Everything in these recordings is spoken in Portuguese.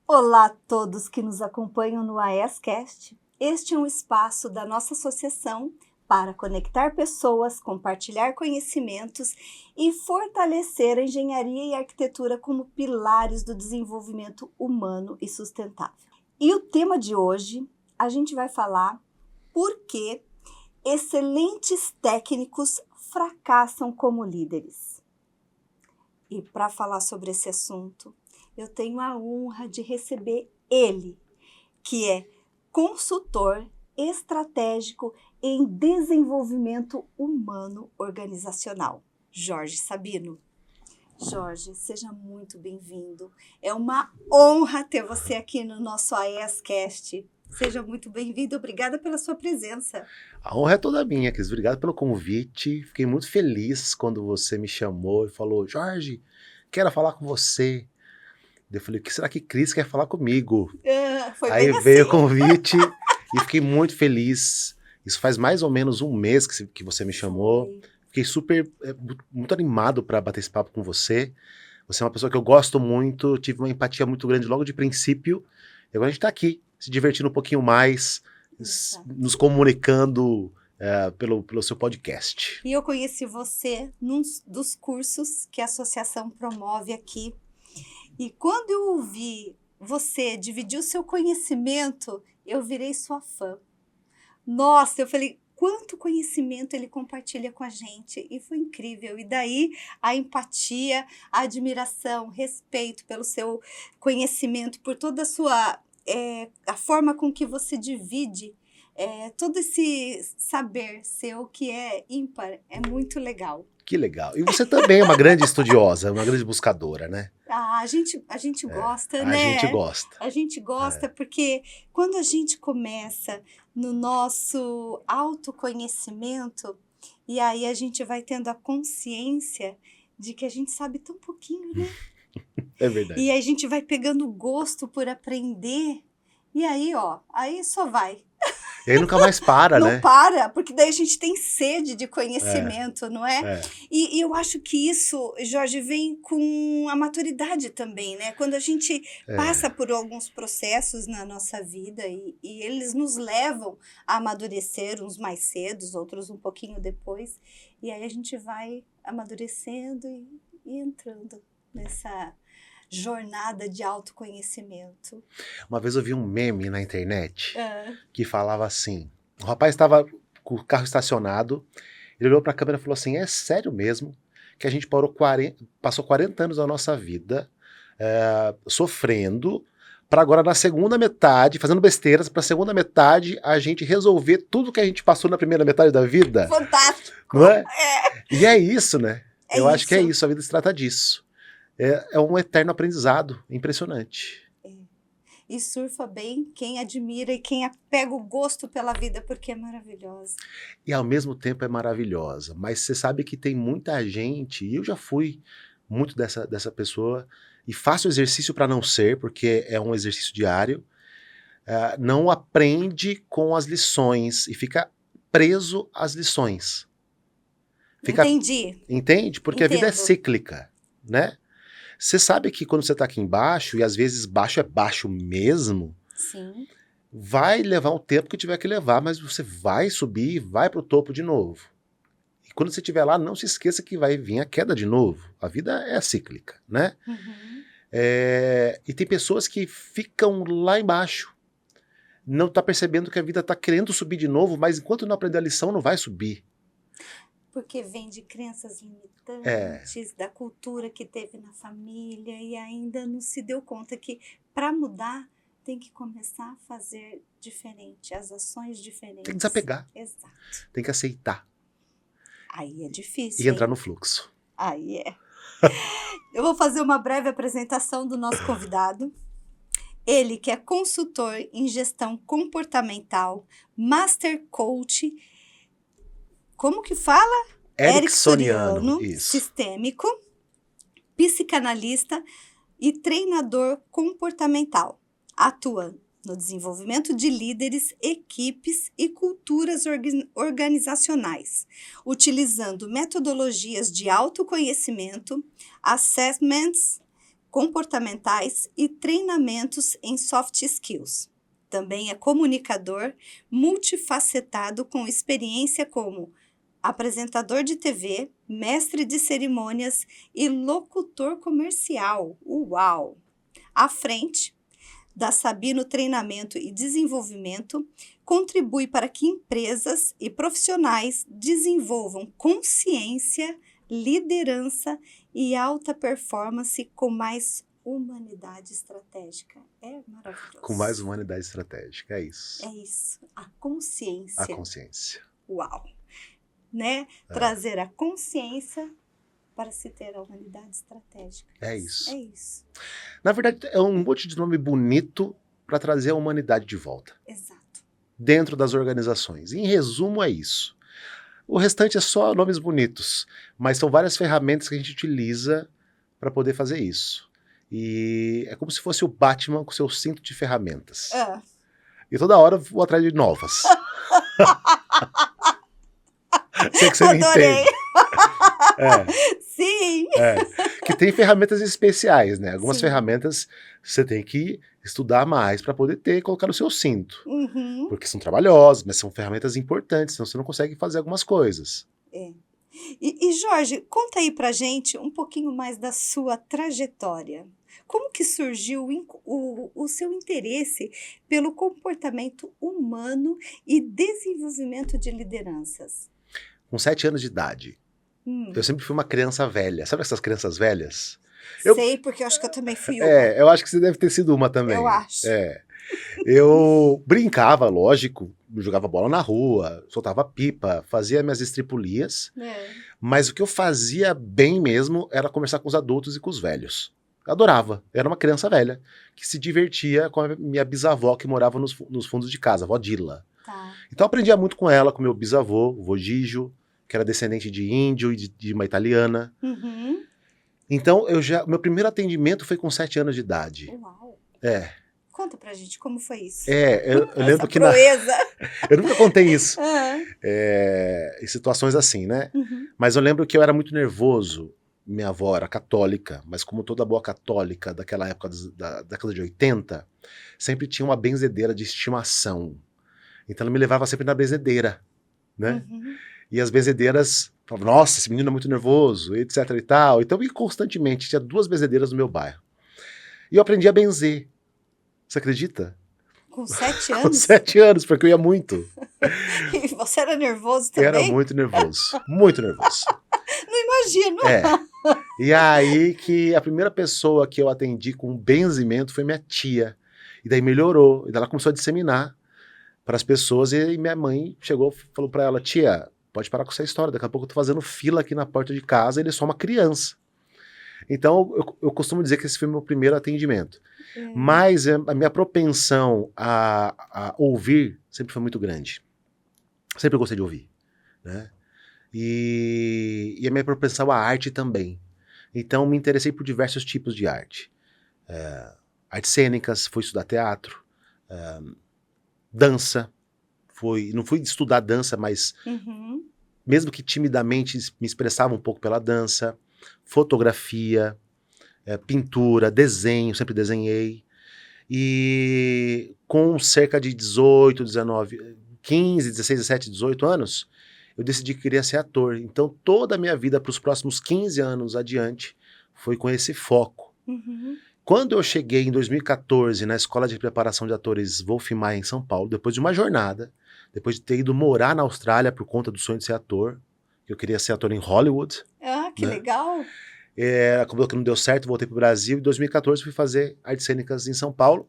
Olá a todos que nos acompanham no AEScast. Este é um espaço da nossa associação para conectar pessoas, compartilhar conhecimentos e fortalecer a engenharia e a arquitetura como pilares do desenvolvimento humano e sustentável. E o tema de hoje, a gente vai falar por que excelentes técnicos fracassam como líderes. E para falar sobre esse assunto, eu tenho a honra de receber ele, que é consultor estratégico em desenvolvimento humano organizacional, Jorge Sabino. Jorge, seja muito bem-vindo. É uma honra ter você aqui no nosso AEScast. Seja muito bem-vindo. Obrigada pela sua presença. A honra é toda minha, Cris. Obrigado pelo convite. Fiquei muito feliz quando você me chamou e falou: Jorge, quero falar com você. Eu falei: o que será que Cris quer falar comigo? Foi Aí bem veio assim. o convite e fiquei muito feliz. Isso faz mais ou menos um mês que você me chamou. Fiquei muito animado para bater esse papo com você. Você é uma pessoa que eu gosto muito, tive uma empatia muito grande logo de princípio. E agora a gente está aqui, se divertindo um pouquinho mais, nos comunicando pelo seu podcast. E eu conheci você num dos cursos que a associação promove aqui. E quando eu ouvi você dividir o seu conhecimento, eu virei sua fã. Nossa, eu falei, quanto conhecimento ele compartilha com a gente. E foi incrível. E daí a empatia, a admiração, respeito pelo seu conhecimento, por toda a sua... a forma com que você divide todo esse saber seu que é ímpar, é muito legal. Que legal. E você também é uma grande estudiosa, uma grande buscadora, né? A gente gosta, né? A gente gosta. A gente gosta porque quando a gente começa no nosso autoconhecimento, e aí a gente vai tendo a consciência de que a gente sabe tão pouquinho, né? É verdade. E aí a gente vai pegando gosto por aprender, e aí, aí só vai. E aí nunca mais para, né? Não para, porque daí a gente tem sede de conhecimento, não é? E eu acho que isso, Jorge, vem com a maturidade também, né? Quando a gente passa por alguns processos na nossa vida e eles nos levam a amadurecer, uns mais cedo, outros um pouquinho depois, e aí a gente vai amadurecendo e entrando nessa jornada de autoconhecimento. Uma vez eu vi um meme na internet que falava assim, o rapaz estava com o carro estacionado, ele olhou para a câmera e falou assim: é sério mesmo que a gente passou 40 anos da nossa vida sofrendo para agora na segunda metade, fazendo besteiras, para a segunda metade a gente resolver tudo que a gente passou na primeira metade da vida? Fantástico! Não é? E é isso, né? Eu acho que é isso, a vida se trata disso. É um eterno aprendizado, impressionante. E surfa bem quem admira e quem pega o gosto pela vida, porque é maravilhosa. E ao mesmo tempo é maravilhosa, mas você sabe que tem muita gente, e eu já fui muito dessa pessoa, e faço exercício para não ser, porque é um exercício diário, não aprende com as lições e fica preso às lições. Entendi. Entende? Porque a vida é cíclica, né? Você sabe que quando você está aqui embaixo, e às vezes baixo é baixo mesmo, sim, vai levar o tempo que tiver que levar, mas você vai subir e vai para o topo de novo. E quando você estiver lá, não se esqueça que vai vir a queda de novo. A vida é cíclica, né? Uhum. E tem pessoas que ficam lá embaixo, não está percebendo que a vida está querendo subir de novo, mas enquanto não aprender a lição, não vai subir. Porque vem de crenças limitantes, da cultura que teve na família e ainda não se deu conta que para mudar tem que começar a fazer diferente, as ações diferentes. Tem que desapegar. Exato. Tem que aceitar. Aí é difícil. E entrar no fluxo. Aí é. Eu vou fazer uma breve apresentação do nosso convidado. Ele que é consultor em gestão comportamental, master coach, como que fala? Ericksoniano, sistêmico, psicanalista e treinador comportamental. Atua no desenvolvimento de líderes, equipes e culturas organizacionais, utilizando metodologias de autoconhecimento, assessments, comportamentais e treinamentos em soft skills. Também é comunicador multifacetado com experiência como apresentador de TV, mestre de cerimônias e locutor comercial. Uau! À frente da Sabino Treinamento e Desenvolvimento, contribui para que empresas e profissionais desenvolvam consciência, liderança e alta performance com mais humanidade estratégica. É maravilhoso. Com mais humanidade estratégica, é isso. É isso, a consciência. A consciência. Uau! Né? Trazer a consciência para se ter a humanidade estratégica. É isso. É isso. Na verdade, é um monte de nome bonito para trazer a humanidade de volta. Exato. Dentro das organizações. Em resumo, é isso. O restante é só nomes bonitos, mas são várias ferramentas que a gente utiliza para poder fazer isso. E é como se fosse o Batman com seu cinto de ferramentas. E toda hora eu vou atrás de novas. Sei que você me entende. Sim! Que tem ferramentas especiais, né? Algumas Sim. ferramentas você tem que estudar mais para poder ter e colocar no seu cinto. Uhum. Porque são trabalhosas, mas são ferramentas importantes, senão você não consegue fazer algumas coisas. E Jorge, conta aí pra gente um pouquinho mais da sua trajetória. Como que surgiu o seu interesse pelo comportamento humano e desenvolvimento de lideranças? Com 7 anos de idade, eu sempre fui uma criança velha. Sabe essas crianças velhas? Sei, porque eu acho que eu também fui uma. Eu acho que você deve ter sido uma também. Eu acho. Eu brincava, lógico, jogava bola na rua, soltava pipa, fazia minhas estripulias, mas o que eu fazia bem mesmo era conversar com os adultos e com os velhos. Eu adorava. Eu era uma criança velha que se divertia com a minha bisavó que morava nos fundos de casa, a avó Dila. Tá. Então eu aprendia muito com ela, com meu bisavô, o vô Gigio, que era descendente de índio e de uma italiana. Uhum. Então meu primeiro atendimento foi com 7 anos de idade. Uau. Conta pra gente como foi isso. Eu lembro que proeza. eu nunca contei isso em situações assim, né? Uhum. Mas eu lembro que eu era muito nervoso. Minha avó era católica, mas como toda boa católica daquela época da década de 80, sempre tinha uma benzedeira de estimação. Então ela me levava sempre na benzedeira, né? Uhum. E as benzedeiras falavam, nossa, esse menino é muito nervoso, etc e tal. Então eu constantemente tinha 2 benzedeiras no meu bairro. E eu aprendi a benzer. Você acredita? Com 7 Com anos? 7 anos, porque eu ia muito. E você era nervoso Eu também? era muito nervoso, muito nervoso. Não imagino. E aí que a primeira pessoa que eu atendi com benzimento foi minha tia. E daí melhorou. E daí ela começou a disseminar para as pessoas. E minha mãe chegou e falou para ela, tia, pode parar com essa história. Daqui a pouco eu tô fazendo fila aqui na porta de casa e ele é só uma criança. Então eu costumo dizer que esse foi meu primeiro atendimento. Mas a minha propensão a ouvir sempre foi muito grande. Sempre gostei de ouvir, né? E a minha propensão à arte também. Então me interessei por diversos tipos de arte. Artes cênicas, fui estudar teatro, dança, não fui estudar dança, mas mesmo que timidamente me expressava um pouco pela dança, fotografia, pintura, desenho, sempre desenhei. E com cerca de 18, 19, 15, 16, 17, 18 anos, eu decidi que queria ser ator. Então toda a minha vida para os próximos 15 anos adiante foi com esse foco. Quando eu cheguei em 2014 na Escola de Preparação de Atores Wolf Maia em São Paulo, depois de uma jornada, depois de ter ido morar na Austrália por conta do sonho de ser ator, eu queria ser ator em Hollywood. Ah, que legal! Acabou que não deu certo, voltei para o Brasil. Em 2014 fui fazer artes cênicas em São Paulo.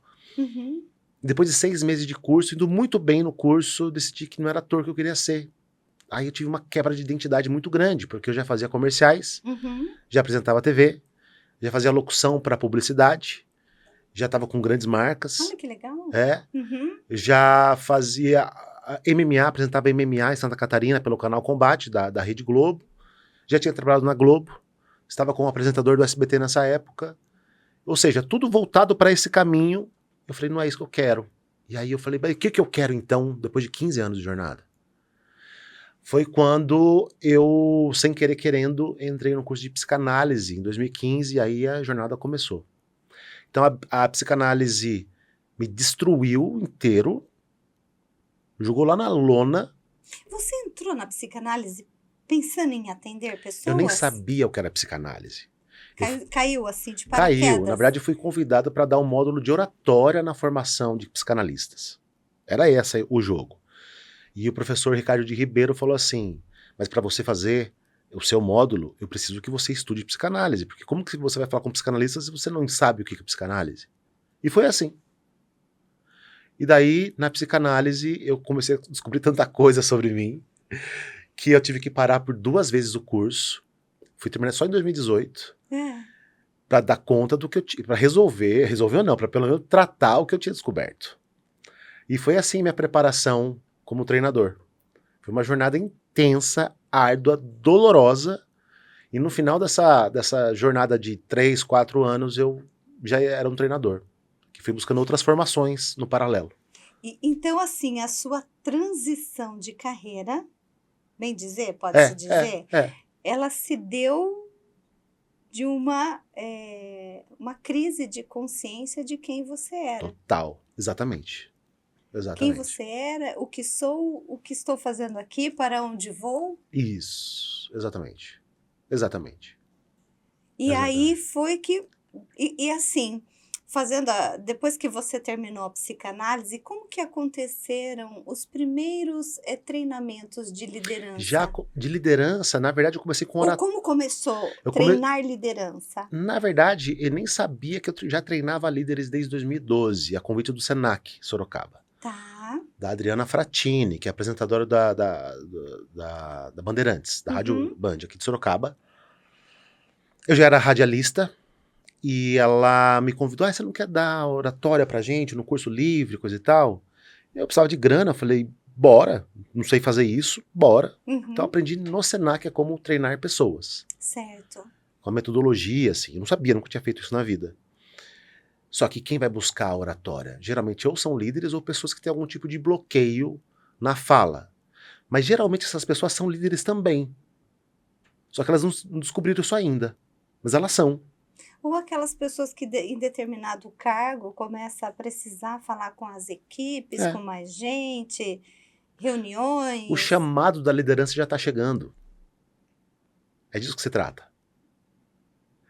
Depois de 6 meses de curso, indo muito bem no curso, decidi que não era ator que eu queria ser. Aí eu tive uma quebra de identidade muito grande, porque eu já fazia comerciais, já apresentava TV, já fazia locução para publicidade, já estava com grandes marcas. Olha que legal! Já fazia MMA, apresentava MMA em Santa Catarina pelo canal Combate, da Rede Globo. Já tinha trabalhado na Globo, estava como apresentador do SBT nessa época. Ou seja, tudo voltado para esse caminho. Eu falei, não é isso que eu quero. E aí eu falei, mas o que eu quero então, depois de 15 anos de jornada? Foi quando eu, sem querer querendo, entrei no curso de psicanálise em 2015 e aí a jornada começou. Então a psicanálise me destruiu inteiro, jogou lá na lona. Você entrou na psicanálise pensando em atender pessoas? Eu nem sabia o que era psicanálise. Caiu assim de Caiu. paraquedas? Na verdade, eu fui convidado para dar um módulo de oratória na formação de psicanalistas. Era esse o jogo. E o professor Ricardo de Ribeiro falou assim, mas para você fazer o seu módulo, eu preciso que você estude psicanálise, porque como que você vai falar com psicanalistas se você não sabe o que é psicanálise? E foi assim. E daí, na psicanálise, eu comecei a descobrir tanta coisa sobre mim, que eu tive que parar por 2 vezes o curso. Fui terminar só em 2018, para dar conta do que eu tinha, para resolver ou não, para pelo menos tratar o que eu tinha descoberto. E foi assim minha preparação como treinador. Foi uma jornada intensa, árdua, dolorosa, e no final dessa jornada de 3, 4 anos, eu já era um treinador, que fui buscando outras formações no paralelo. Então, assim, a sua transição de carreira, bem dizer, pode-se dizer, ela se deu de uma crise de consciência de quem você era. Total, exatamente. Quem você era, o que sou, o que estou fazendo aqui, para onde vou. Isso, exatamente. Exatamente. E aí foi que, e assim, depois que você terminou a psicanálise, como que aconteceram os primeiros treinamentos de liderança? Já de liderança, na verdade, eu comecei com Ou como começou treinar liderança? Na verdade, eu nem sabia que eu já treinava líderes desde 2012, a convite do Senac, Sorocaba. Tá. Da Adriana Fratini, que é apresentadora da Bandeirantes, da Rádio Band, aqui de Sorocaba. Eu já era radialista e ela me convidou, você não quer dar oratória pra gente no curso livre, coisa e tal? Eu precisava de grana, falei, bora, não sei fazer isso, bora. Então eu aprendi no Senac como treinar pessoas. Certo. Com a metodologia, assim, eu não sabia, nunca tinha feito isso na vida. Só que quem vai buscar a oratória? Geralmente ou são líderes ou pessoas que têm algum tipo de bloqueio na fala. Mas geralmente essas pessoas são líderes também. Só que elas não descobriram isso ainda. Mas elas são. Ou aquelas pessoas que em determinado cargo começam a precisar falar com as equipes, com mais gente, reuniões. O chamado da liderança já está chegando. É disso que se trata.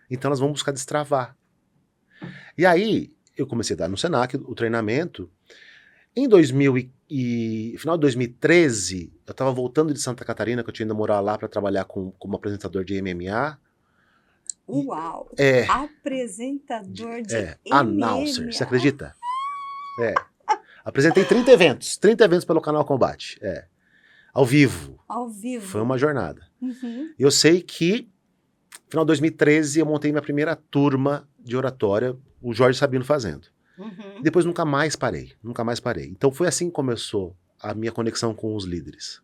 Então elas vão buscar destravar. E aí, eu comecei a dar no Senac o treinamento. Em final de 2013, eu estava voltando de Santa Catarina, que eu tinha ido morar lá para trabalhar como apresentador de MMA. Uau! Apresentador de MMA. Announcer, você acredita? Apresentei 30 eventos pelo canal Combate. Ao vivo. Ao vivo. Foi uma jornada. Eu sei que, no final de 2013, eu montei minha primeira turma de oratória, o Jorge Sabino fazendo. Depois nunca mais parei. Então foi assim que começou a minha conexão com os líderes.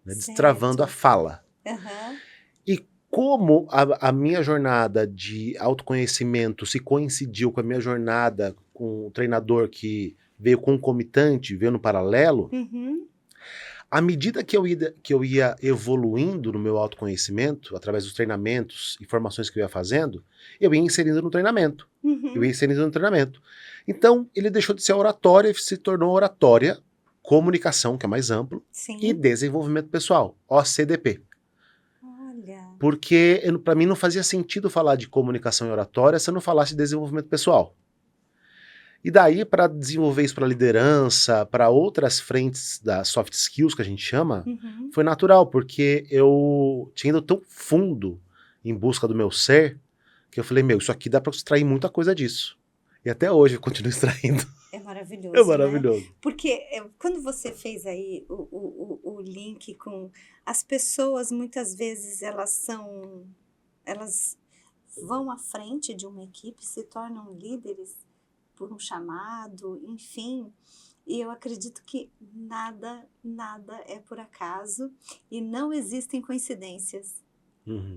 Né, destravando a fala. E como a minha jornada de autoconhecimento se coincidiu com a minha jornada com o treinador que veio concomitante, veio no paralelo, à medida que eu ia evoluindo no meu autoconhecimento, através dos treinamentos e formações que eu ia fazendo, eu ia inserindo no treinamento. Então, ele deixou de ser oratória e se tornou oratória, comunicação, que é mais amplo, e desenvolvimento pessoal, OCDP. Olha. Porque para mim não fazia sentido falar de comunicação e oratória se eu não falasse de desenvolvimento pessoal. E daí, para desenvolver isso para liderança, para outras frentes das soft skills que a gente chama, foi natural, porque eu tinha ido tão fundo em busca do meu ser, que eu falei, isso aqui dá para extrair muita coisa disso. E até hoje eu continuo extraindo. É maravilhoso, É maravilhoso. Né? Porque quando você fez aí o link com as pessoas, muitas vezes elas vão à frente de uma equipe, se tornam líderes por um chamado, enfim. E eu acredito que nada é por acaso e não existem coincidências.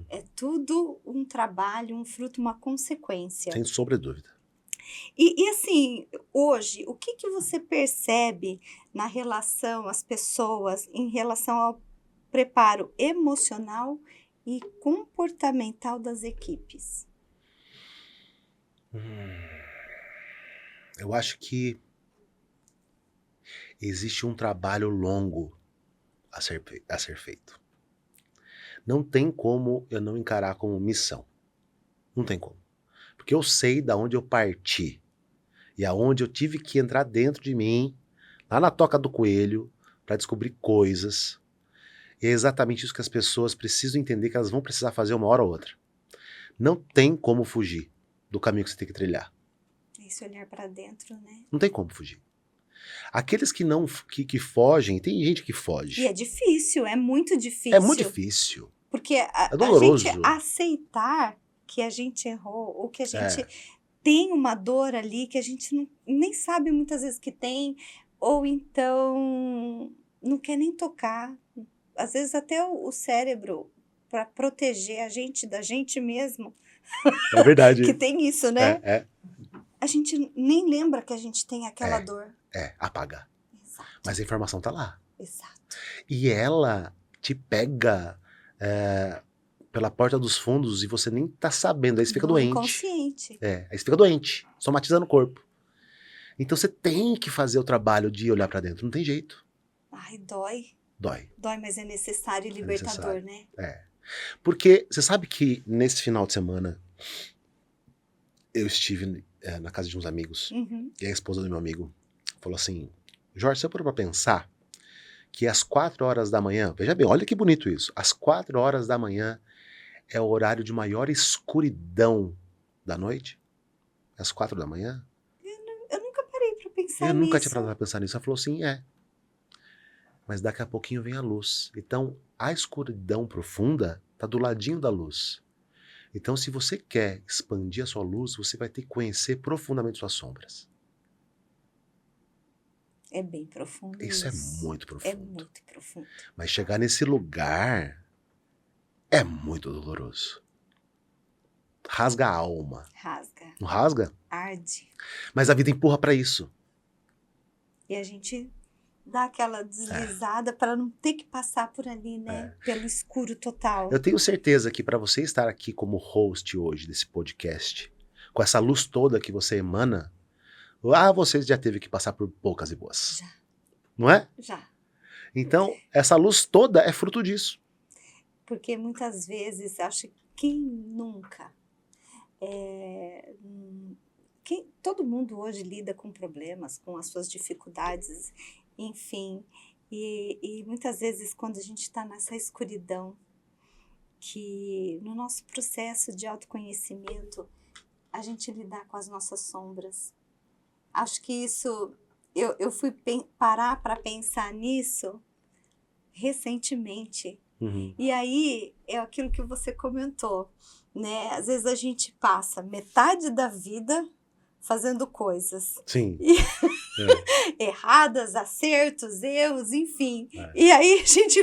É tudo um trabalho, um fruto, uma consequência. Sem sombra de dúvida. E assim, hoje, o que você percebe na relação, as pessoas, em relação ao preparo emocional e comportamental das equipes? Eu acho que existe um trabalho longo a ser feito. Não tem como eu não encarar como missão. Não tem como. Porque eu sei da onde eu parti e aonde eu tive que entrar dentro de mim, lá na toca do coelho, para descobrir coisas. E é exatamente isso que as pessoas precisam entender, que elas vão precisar fazer uma hora ou outra. Não tem como fugir do caminho que você tem que trilhar. Esse olhar para dentro, né? Não tem como fugir. Aqueles que não que fogem, tem gente que foge. E é difícil, é muito difícil. É muito difícil. Porque É a doloroso. gente aceitar que a gente errou, ou que a gente É. tem uma dor ali que a gente nem sabe muitas vezes que tem, ou então não quer nem tocar. Às vezes até o cérebro, para proteger a gente da gente mesmo, É verdade. que tem isso, né? É, A gente nem lembra que a gente tem aquela dor. apaga. Exato, Mas a informação tá lá. exato. E ela te pega pela porta dos fundos e você nem tá sabendo. Aí você fica No doente. inconsciente. Aí você fica doente, somatizando o corpo. Então você tem que fazer o trabalho de olhar pra dentro. Não tem jeito. Ai, dói. Dói. Dói, mas é necessário e libertador, né? Porque você sabe que nesse final de semana eu estive na casa de uns amigos Uhum. e a esposa do meu amigo falou assim: Jorge, você parou pra pensar que às 4 horas da manhã, veja bem, olha que bonito isso, às 4 horas da manhã é o horário de maior escuridão da noite? Às 4 da manhã? Eu nunca parei pra pensar Eu nisso. nunca tinha parado pra pensar nisso. Ela falou assim, mas daqui a pouquinho vem a luz. Então, a escuridão profunda tá do ladinho da luz. Então, se você quer expandir a sua luz, você vai ter que conhecer profundamente suas sombras. É bem profundo Isso isso. é muito profundo. É muito profundo. Mas chegar nesse lugar é muito doloroso. Rasga a alma. Rasga, Não rasga? arde. Mas a vida empurra pra isso. E a gente dá aquela deslizada para não ter que passar por ali, né? Pelo escuro total. Eu tenho certeza que para você estar aqui como host hoje desse podcast, com essa luz toda que você emana, você já teve que passar por poucas e boas. Já. Não é? Já. Então, essa luz toda é fruto disso. Porque muitas vezes, acho que quem nunca... todo mundo hoje lida com problemas, com as suas dificuldades, enfim. E muitas vezes, quando a gente está nessa escuridão, que no nosso processo de autoconhecimento, a gente lidar com as nossas sombras. Acho que isso... Eu fui parar para pensar nisso recentemente. Uhum. E aí, é aquilo que você comentou, né? Às vezes a gente passa metade da vida fazendo coisas Sim. erradas, acertos, erros, enfim. E aí a gente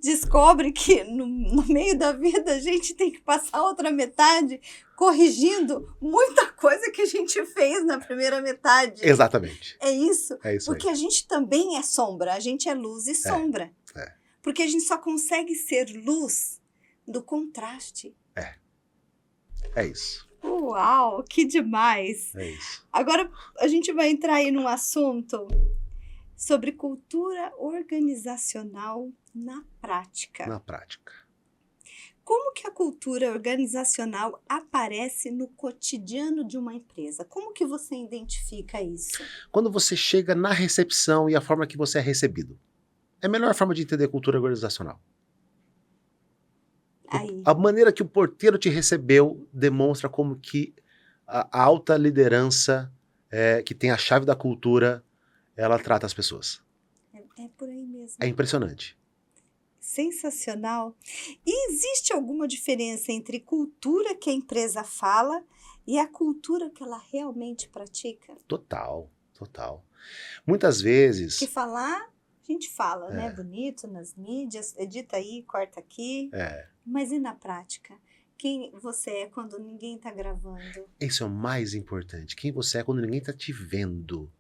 descobre que no meio da vida a gente tem que passar outra metade corrigindo muita coisa que a gente fez na primeira metade. Exatamente. É isso? É isso Porque aí. a gente também é sombra, a gente é luz e sombra. Porque a gente só consegue ser luz do contraste. É isso. Uau, que demais! É isso. Agora a gente vai entrar aí num assunto sobre cultura organizacional na prática. Na prática. Como que a cultura organizacional aparece no cotidiano de uma empresa? Como que você identifica isso? Quando você chega na recepção e a forma que você é recebido. É a melhor forma de entender cultura organizacional. Aí. A maneira que o porteiro te recebeu demonstra como que a alta liderança, que tem a chave da cultura, ela trata as pessoas. É por aí mesmo. É impressionante. Sensacional. E existe alguma diferença entre cultura que a empresa fala e a cultura que ela realmente pratica? Total, total. Muitas vezes... Que falar, a gente fala, né? Bonito nas mídias, edita aí, corta aqui. Mas e na prática? Quem você é quando ninguém está gravando? Isso é o mais importante. Quem você é quando ninguém está te vendo.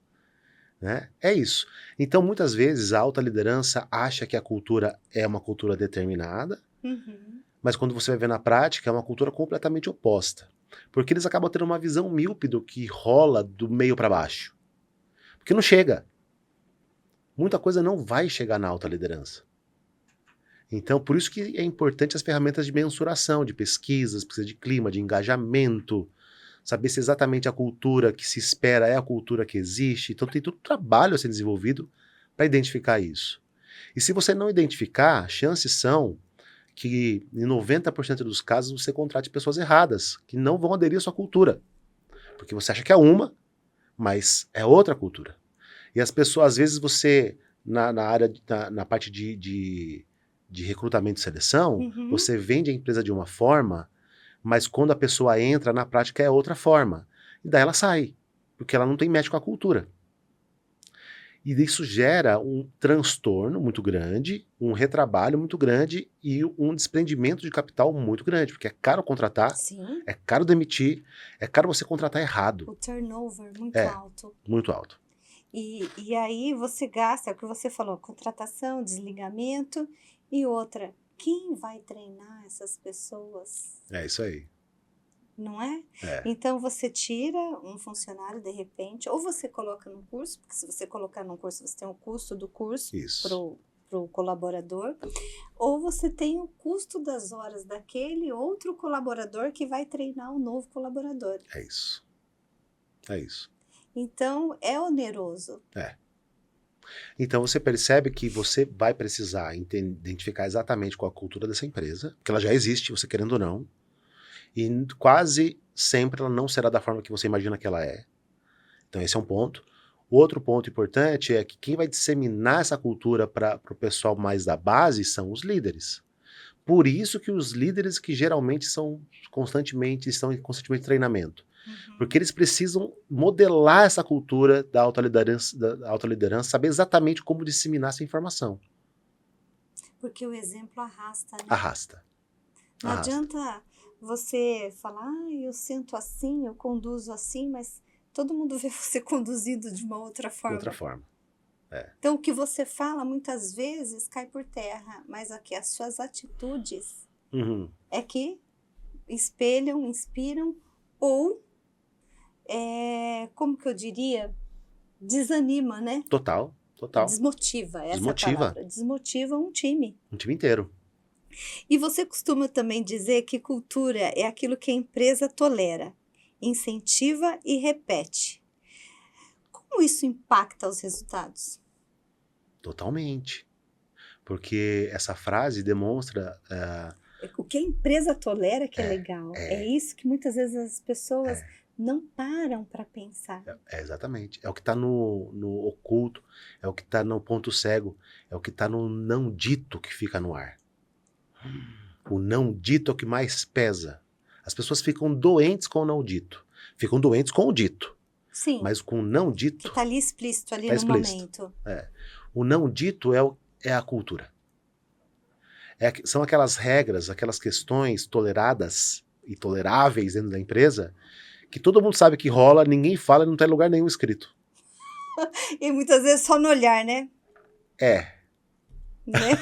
Né? É isso. Então, muitas vezes, a alta liderança acha que a cultura é uma cultura determinada, mas quando você vai ver na prática, é uma cultura completamente oposta. Porque eles acabam tendo uma visão míope do que rola do meio para baixo. Porque não chega. Muita coisa não vai chegar na alta liderança. Então, por isso que é importante as ferramentas de mensuração, de pesquisas, pesquisa de clima, de engajamento, saber se exatamente a cultura que se espera é a cultura que existe. Então, tem todo trabalho a ser desenvolvido para identificar isso. E se você não identificar, chances são que em 90% dos casos você contrate pessoas erradas, que não vão aderir à sua cultura. Porque você acha que é uma, mas é outra cultura. E as pessoas, às vezes você, na área, na parte de recrutamento e seleção, você vende a empresa de uma forma, mas quando a pessoa entra, na prática é outra forma. E daí ela sai, porque ela não tem match com a cultura. E isso gera um transtorno muito grande, um retrabalho muito grande e um desprendimento de capital muito grande, porque é caro contratar, Sim. é caro demitir, é caro você contratar errado. O turnover muito alto. Muito alto. E aí você gasta, é o que você falou, contratação, desligamento e outra. Quem vai treinar essas pessoas? É isso aí. Não é? É. Então você tira um funcionário de repente, ou você coloca no curso, porque se você colocar no curso, você tem o custo do curso para o colaborador, ou você tem o custo das horas daquele outro colaborador que vai treinar o novo colaborador. É isso. É isso. Então é oneroso. É. Então você percebe que você vai precisar identificar exatamente qual a cultura dessa empresa, porque ela já existe, você querendo ou não, e quase sempre ela não será da forma que você imagina que ela é. Então esse é um ponto. Outro ponto importante é que quem vai disseminar essa cultura para o pessoal mais da base são os líderes. Por isso que os líderes que geralmente estão constantemente em treinamento. Porque eles precisam modelar essa cultura da alta liderança, saber exatamente como disseminar essa informação. Porque o exemplo arrasta, né? Arrasta. Não adianta você falar, eu sinto assim, eu conduzo assim, mas todo mundo vê você conduzindo de uma outra forma. De outra forma. É. Então, o que você fala muitas vezes cai por terra, mas aqui as suas atitudes é que espelham, inspiram ou, como que eu diria, desanima, né? Total. Desmotiva, essa é a palavra. Desmotiva um time. Um time inteiro. E você costuma também dizer que cultura é aquilo que a empresa tolera, incentiva e repete. Como isso impacta os resultados? Totalmente. Porque essa frase demonstra... O que a empresa tolera que é legal. É isso que muitas vezes as pessoas não param para pensar. Exatamente. É o que está no oculto, é o que está no ponto cego, é o que está no não dito que fica no ar. O não dito é o que mais pesa. As pessoas ficam doentes com o não dito. Ficam doentes com o dito. Sim. Mas com o não dito... Que está ali explícito, ali no momento. O não dito é a cultura. São aquelas regras, aquelas questões toleradas e toleráveis dentro da empresa que todo mundo sabe que rola, ninguém fala e não tem lugar nenhum escrito. E muitas vezes só no olhar, né? Né?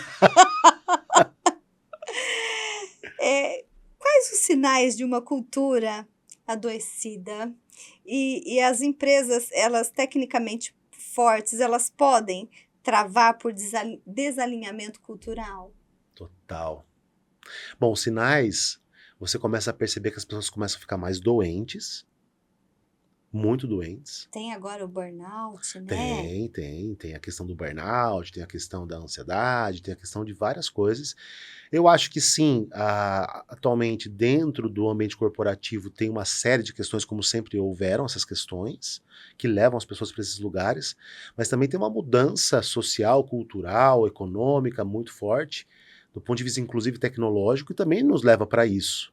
Quais os sinais de uma cultura adoecida? E as empresas, elas tecnicamente fortes, elas podem travar por desalinhamento cultural? Total. Bom, sinais, você começa a perceber que as pessoas começam a ficar mais doentes, muito doentes. Tem agora o burnout, né? Tem a questão do burnout, tem a questão da ansiedade, tem a questão de várias coisas. Eu acho que sim, atualmente dentro do ambiente corporativo tem uma série de questões, como sempre houveram essas questões, que levam as pessoas para esses lugares, mas também tem uma mudança social, cultural, econômica muito forte, do ponto de vista inclusive tecnológico, e também nos leva para isso,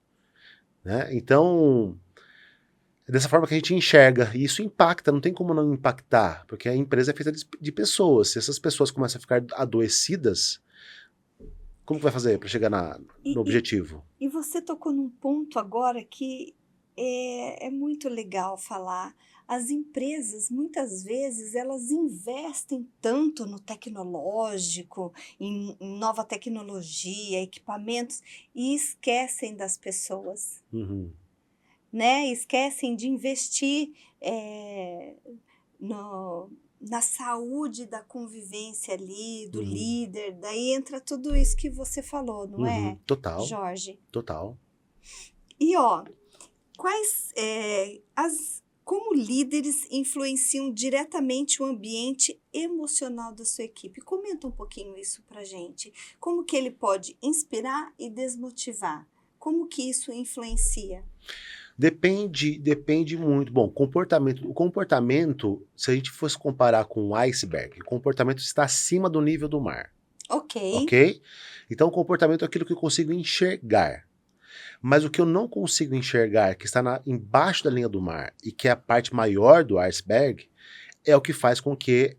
né? Então, é dessa forma que a gente enxerga, e isso impacta, não tem como não impactar, porque a empresa é feita de pessoas. Se essas pessoas começam a ficar adoecidas, como que vai fazer para chegar no objetivo? E você tocou num ponto agora que é muito legal falar. As empresas, muitas vezes, elas investem tanto no tecnológico, em nova tecnologia, equipamentos, e esquecem das pessoas. né? Esquecem de investir na saúde da convivência ali, do líder. Daí entra tudo isso que você falou, não é, Total, Jorge? total. E ó, como líderes influenciam diretamente o ambiente emocional da sua equipe? Comenta um pouquinho isso pra gente. Como que ele pode inspirar e desmotivar? Como que isso influencia? Depende muito. Bom, o comportamento, se a gente fosse comparar com um iceberg, o comportamento está acima do nível do mar, Ok. ok? Então, o comportamento é aquilo que eu consigo enxergar. Mas o que eu não consigo enxergar, que está embaixo da linha do mar e que é a parte maior do iceberg, é o que faz com que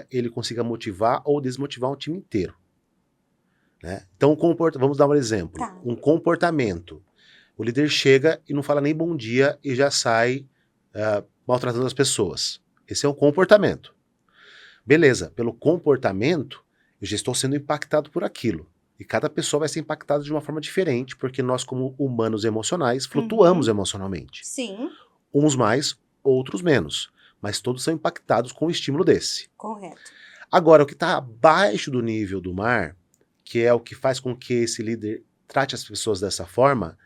ele consiga motivar ou desmotivar um time inteiro. Né? Então, vamos dar um exemplo. Tá. Um comportamento. O líder chega e não fala nem bom dia e já sai maltratando as pessoas. Esse é um comportamento. Beleza, pelo comportamento, eu já estou sendo impactado por aquilo. E cada pessoa vai ser impactada de uma forma diferente, porque nós, como humanos emocionais, flutuamos emocionalmente. Sim. Uns mais, outros menos. Mas todos são impactados com um estímulo desse. Correto. Agora, o que está abaixo do nível do mar, que é o que faz com que esse líder trate as pessoas dessa forma,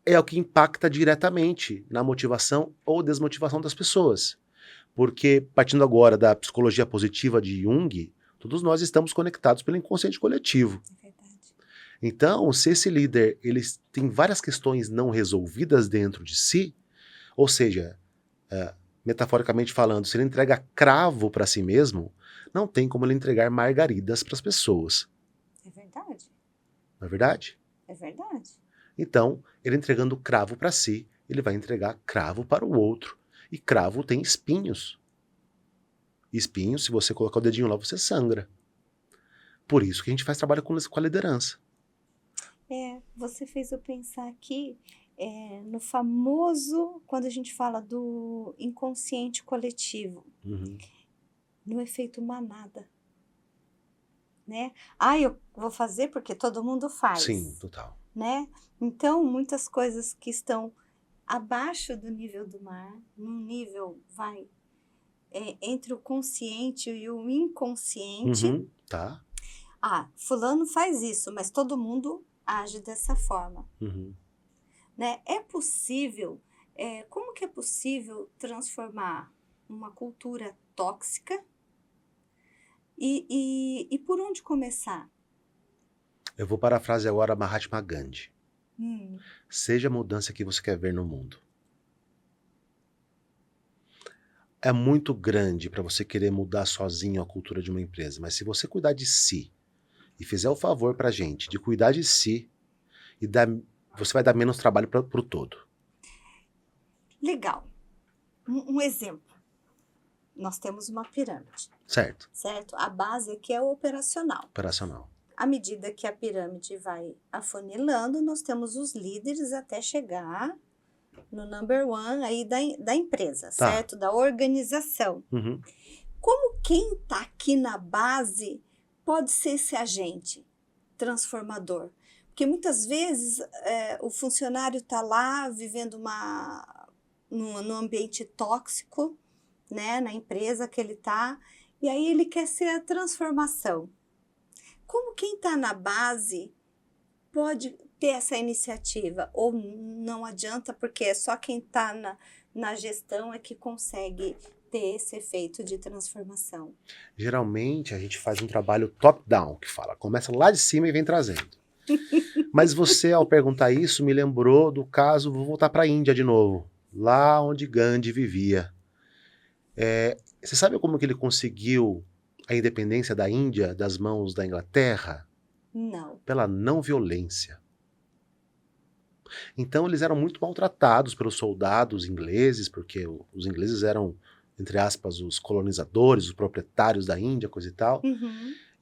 é o que impacta diretamente na motivação ou desmotivação das pessoas. Porque, partindo agora da psicologia positiva de Jung, todos nós estamos conectados pelo inconsciente coletivo. É verdade. Então, se esse líder ele tem várias questões não resolvidas dentro de si, ou seja, metaforicamente falando, se ele entrega cravo para si mesmo, não tem como ele entregar margaridas para as pessoas. É verdade. Não é verdade? É verdade. Então, ele entregando cravo para si, ele vai entregar cravo para o outro. E cravo tem espinhos. Espinhos, se você colocar o dedinho lá, você sangra. Por isso que a gente faz trabalho com a liderança. Você fez eu pensar aqui no famoso, quando a gente fala do inconsciente coletivo, no efeito manada, né? Eu vou fazer porque todo mundo faz. Sim, total. Né? Então, muitas coisas que estão abaixo do nível do mar, num nível, entre o consciente e o inconsciente. Tá. Fulano faz isso, mas todo mundo age dessa forma. Né? É possível, como que é possível transformar uma cultura tóxica e por onde começar? Eu vou parafrasear agora Mahatma Gandhi. Seja a mudança que você quer ver no mundo. É muito grande para você querer mudar sozinho a cultura de uma empresa, mas se você cuidar de si e fizer o favor para a gente de cuidar de si, você vai dar menos trabalho para o todo. Legal. Um exemplo. Nós temos uma pirâmide. Certo. Certo? A base aqui é o operacional. Operacional. À medida que a pirâmide vai afunilando, nós temos os líderes até chegar no number one aí da empresa, Tá. certo? Da organização. Como quem está aqui na base pode ser esse agente transformador? Porque muitas vezes o funcionário está lá vivendo num ambiente tóxico, né, na empresa que ele está, e aí ele quer ser a transformação. Como quem está na base pode ter essa iniciativa? Ou não adianta, porque é só quem está na gestão é que consegue ter esse efeito de transformação? Geralmente a gente faz um trabalho top-down, que fala, começa lá de cima e vem trazendo. Mas você, ao perguntar isso, me lembrou do caso, vou voltar para a Índia de novo, lá onde Gandhi vivia. Você sabe como que ele conseguiu a independência da Índia das mãos da Inglaterra? Não. Pela não violência. Então eles eram muito maltratados pelos soldados ingleses, porque os ingleses eram, entre aspas, os colonizadores, os proprietários da Índia, coisa e tal.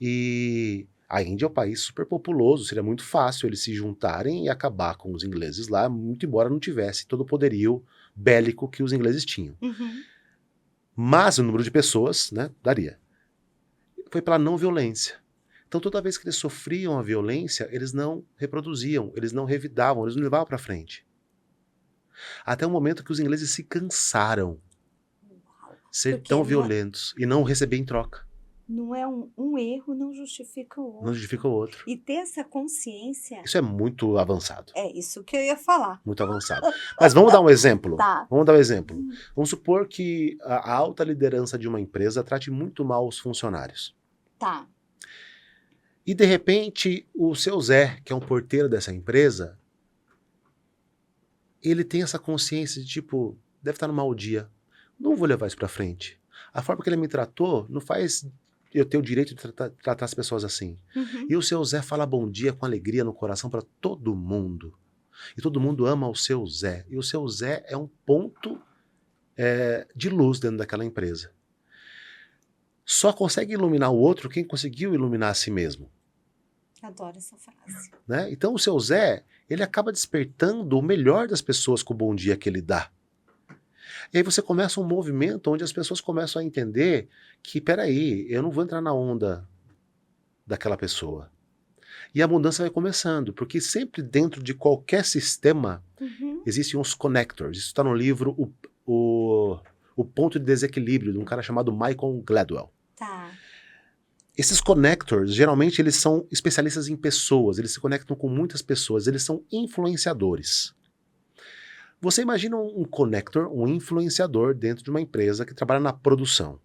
E a Índia é um país super populoso, seria muito fácil eles se juntarem e acabar com os ingleses lá, muito embora não tivesse todo o poderio bélico que os ingleses tinham. Mas o número de pessoas, né, daria. Foi pela não violência. Então toda vez que eles sofriam a violência, eles não reproduziam, eles não revidavam, eles não levavam para frente. Até o momento que os ingleses se cansaram Uau. de ser Porque tão não é, violentos e não receber em troca. não é um erro, não justifica o Não outro. justifica o outro. E ter essa consciência, Isso é muito avançado. é isso que eu ia falar. Muito avançado. Mas vamos dar um exemplo. Tá. Vamos dar um exemplo. Vamos supor que a alta liderança de uma empresa trate muito mal os funcionários. Tá. E, de repente, o seu Zé, que é um porteiro dessa empresa, ele tem essa consciência de, tipo, deve estar num mau dia. Não vou levar isso pra frente. A forma que ele me tratou não faz eu ter o direito de tratar as pessoas assim. Uhum. E o seu Zé fala bom dia com alegria no coração para todo mundo. E todo mundo ama o seu Zé. E o seu Zé é um ponto de luz dentro daquela empresa. Só consegue iluminar o outro quem conseguiu iluminar a si mesmo. Adoro essa frase. Né? Então o seu Zé, ele acaba despertando o melhor das pessoas com o bom dia que ele dá. E aí você começa um movimento onde as pessoas começam a entender que, peraí, eu não vou entrar na onda daquela pessoa. E a mudança vai começando, porque sempre dentro de qualquer sistema existem uns connectors. Isso está no livro o Ponto de Desequilíbrio, de um cara chamado Michael Gladwell. Tá. Esses connectors, geralmente, eles são especialistas em pessoas, eles se conectam com muitas pessoas, eles são influenciadores. Você imagina um connector, um influenciador dentro de uma empresa que trabalha na produção.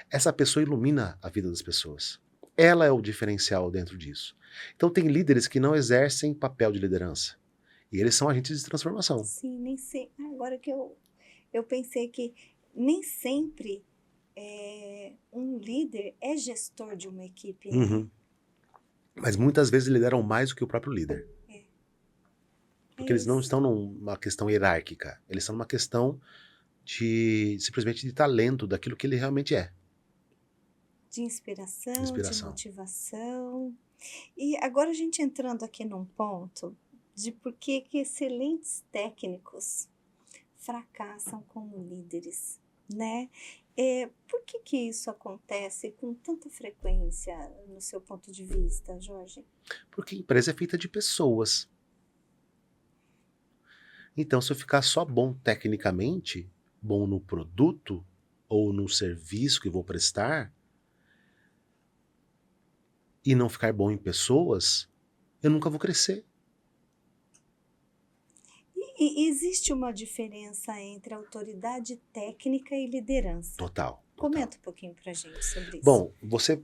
Essa pessoa ilumina a vida das pessoas. Ela é o diferencial dentro disso. Então tem líderes que não exercem papel de liderança. E eles são agentes de transformação. Sim, nem sei. Agora que eu pensei que nem sempre um líder é gestor de uma equipe. Né? Uhum. Mas muitas vezes lideram mais do que o próprio líder. Porque eles não estão numa questão hierárquica. Eles estão numa questão simplesmente de talento, daquilo que ele realmente é. De inspiração, de motivação. E agora a gente entrando aqui num ponto de por que excelentes técnicos fracassam como líderes, né? Por que isso acontece com tanta frequência no seu ponto de vista, Jorge? Porque a empresa é feita de pessoas. Então, se eu ficar só bom tecnicamente, bom no produto ou no serviço que vou prestar, e não ficar bom em pessoas, eu nunca vou crescer. E existe uma diferença entre autoridade técnica e liderança? Total. Comenta um pouquinho pra gente sobre isso. Bom, você,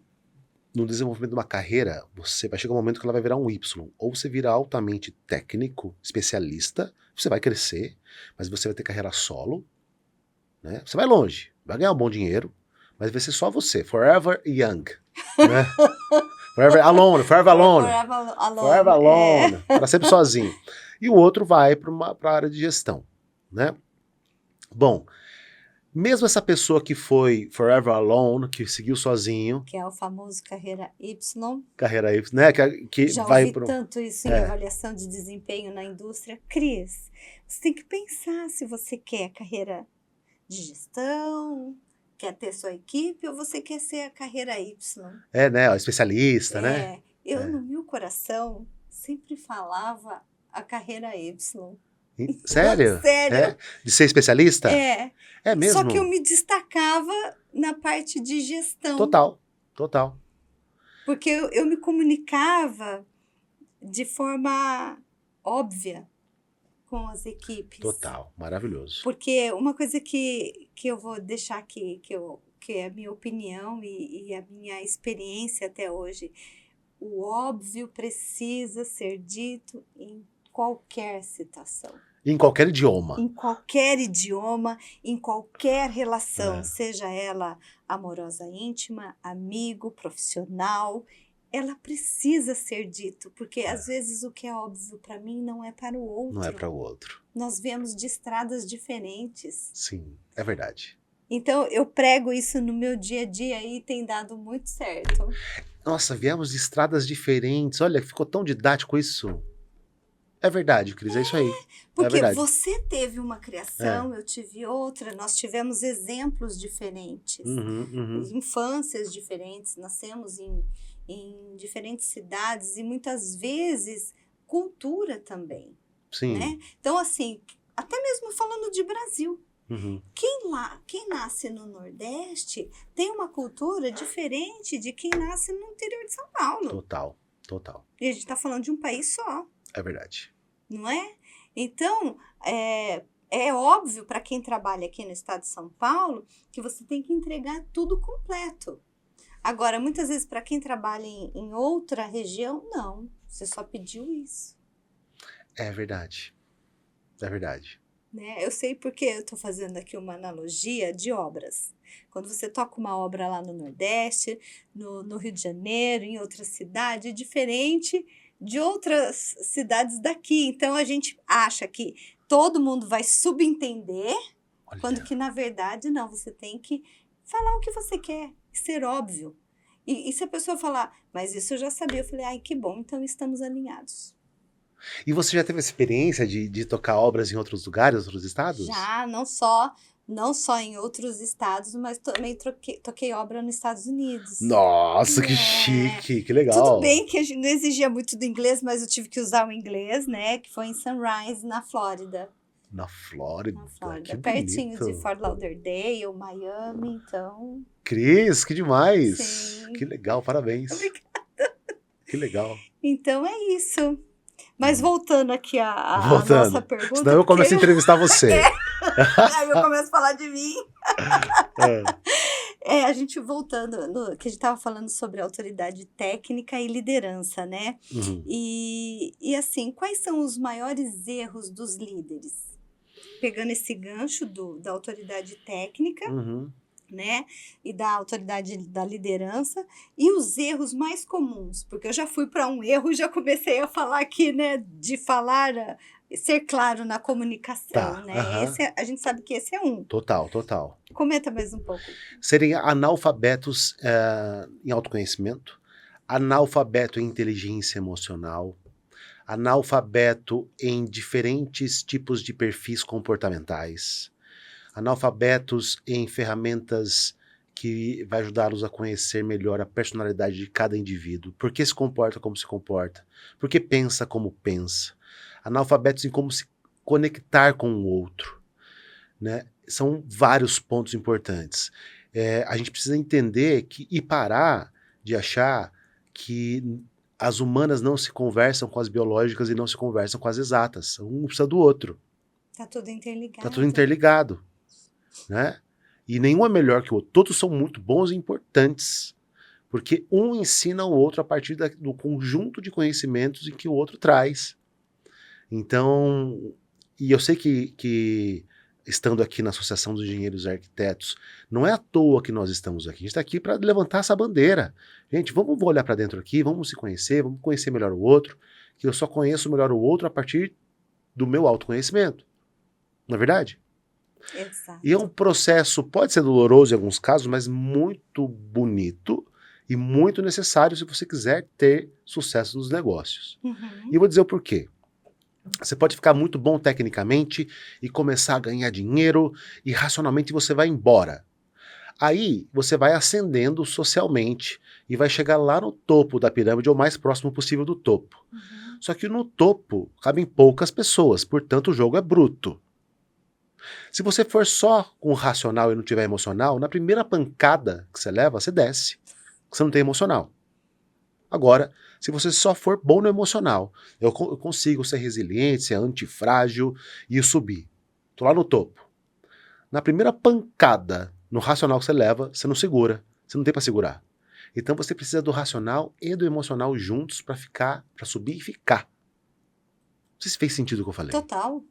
no desenvolvimento de uma carreira, você vai chegar um momento que ela vai virar um Y. Ou você vira altamente técnico, especialista, você vai crescer, mas você vai ter carreira solo, né? Você vai longe, vai ganhar um bom dinheiro, mas vai ser só você, forever young, né? Forever alone, forever alone. Forever alone, para sempre sozinho. E o outro vai para a área de gestão, né? Bom, mesmo essa pessoa que foi forever alone, que seguiu sozinho, que é o famoso carreira Y. Carreira Y, né? Que já vai ouvi tanto isso em avaliação de desempenho na indústria. Cris, você tem que pensar se você quer carreira de gestão, quer ter sua equipe ou você quer ser a carreira Y. Né? O especialista, né? Eu, no meu coração, sempre falava a carreira Y. Sério? Sério. De ser especialista? É mesmo? Só que eu me destacava na parte de gestão. Total. Porque eu me comunicava de forma óbvia com as equipes. Total, maravilhoso. Porque uma coisa que eu vou deixar aqui, que é a minha opinião e a minha experiência até hoje, o óbvio precisa ser dito em qualquer situação. Em qualquer idioma. Em qualquer idioma, em qualquer relação, seja ela amorosa, íntima, amigo, profissional, ela precisa ser dito, porque às vezes o que é óbvio para mim não é para o outro. Não é para o outro. Nós viemos de estradas diferentes. Sim, é verdade. Então eu prego isso no meu dia a dia e tem dado muito certo. Nossa, viemos de estradas diferentes. Olha, ficou tão didático isso. É verdade, Cris, é isso aí. Porque você teve uma criação, eu tive outra, nós tivemos exemplos diferentes, infâncias diferentes, nascemos em diferentes cidades e muitas vezes cultura também. Sim. Né? Então, assim, até mesmo falando de Brasil. Uhum. Quem nasce no Nordeste tem uma cultura diferente de quem nasce no interior de São Paulo. Total, total. E a gente está falando de um país só, É verdade. não é? Então, é óbvio para quem trabalha aqui no estado de São Paulo que você tem que entregar tudo completo. Agora, muitas vezes, para quem trabalha em outra região, não. Você só pediu isso. É verdade. É verdade. Né? Eu sei porque eu estou fazendo aqui uma analogia de obras. Quando você toca uma obra lá no Nordeste, no Rio de Janeiro, em outra cidade, é diferente de outras cidades daqui. Então, a gente acha que todo mundo vai subentender, Olha. quando que, na verdade, não. Você tem que falar o que você quer, ser óbvio. E se a pessoa falar, mas isso eu já sabia, eu falei, ai, que bom, então estamos alinhados. E você já teve a experiência de tocar obras em outros lugares, outros estados? Já, não só em outros estados, mas também toquei obra nos Estados Unidos. Nossa, que É. chique, que legal. Tudo bem que a gente não exigia muito do inglês, mas eu tive que usar o inglês, né? Que foi em Sunrise, na Flórida. Na Flórida, Na Flórida, que pertinho bonito. de Fort Lauderdale, Miami, então... Cris, que demais. Sim. Que legal, parabéns. Obrigada. Que legal. Então é isso. Mas voltando aqui à Voltando. nossa pergunta... Senão eu começo a entrevistar você. Aí eu começo a falar de mim. A gente voltando, que a gente estava falando sobre autoridade técnica e liderança, né? Uhum. E assim, quais são os maiores erros dos líderes? Pegando esse gancho da autoridade técnica, Uhum. né? E da autoridade da liderança, e os erros mais comuns, porque eu já fui para um erro e já comecei a falar aqui, né? De falar, ser claro na comunicação, Tá, né? aham. A gente sabe que esse é um. Total, total. Comenta mais um pouco. Serem analfabetos em autoconhecimento, analfabeto em inteligência emocional, analfabeto em diferentes tipos de perfis comportamentais, analfabetos em ferramentas que vai ajudá-los a conhecer melhor a personalidade de cada indivíduo, por que se comporta como se comporta, por que pensa como pensa, analfabetos em como se conectar com o outro, né? São vários pontos importantes. A gente precisa entender e parar de achar que as humanas não se conversam com as biológicas e não se conversam com as exatas. Um precisa do outro. Tá tudo interligado. Tá tudo interligado, né? E nenhum é melhor que o outro. Todos são muito bons e importantes, porque um ensina o outro a partir do conjunto de conhecimentos em que o outro traz. Então, e eu sei que estando aqui na Associação dos Engenheiros e Arquitetos, não é à toa que nós estamos aqui. A gente está aqui para levantar essa bandeira. Gente, vamos olhar para dentro aqui, vamos se conhecer, vamos conhecer melhor o outro, que eu só conheço melhor o outro a partir do meu autoconhecimento. Não é verdade? Exato. E é um processo, pode ser doloroso em alguns casos, mas muito bonito e muito necessário se você quiser ter sucesso nos negócios. Uhum. E eu vou dizer o porquê. Você pode ficar muito bom tecnicamente e começar a ganhar dinheiro e racionalmente você vai embora. Aí você vai ascendendo socialmente e vai chegar lá no topo da pirâmide ou mais próximo possível do topo. Uhum. Só que no topo cabem poucas pessoas, portanto o jogo é bruto. Se você for só com o racional e não tiver emocional, na primeira pancada que você leva, você desce, porque você não tem emocional. Agora, se você só for bom no emocional, eu consigo ser resiliente, ser antifrágil e subir. Tô lá no topo. Na primeira pancada no racional que você leva, você não segura. Você não tem para segurar. Então você precisa do racional e do emocional juntos para subir e ficar. Não sei se fez sentido o que eu falei. Total.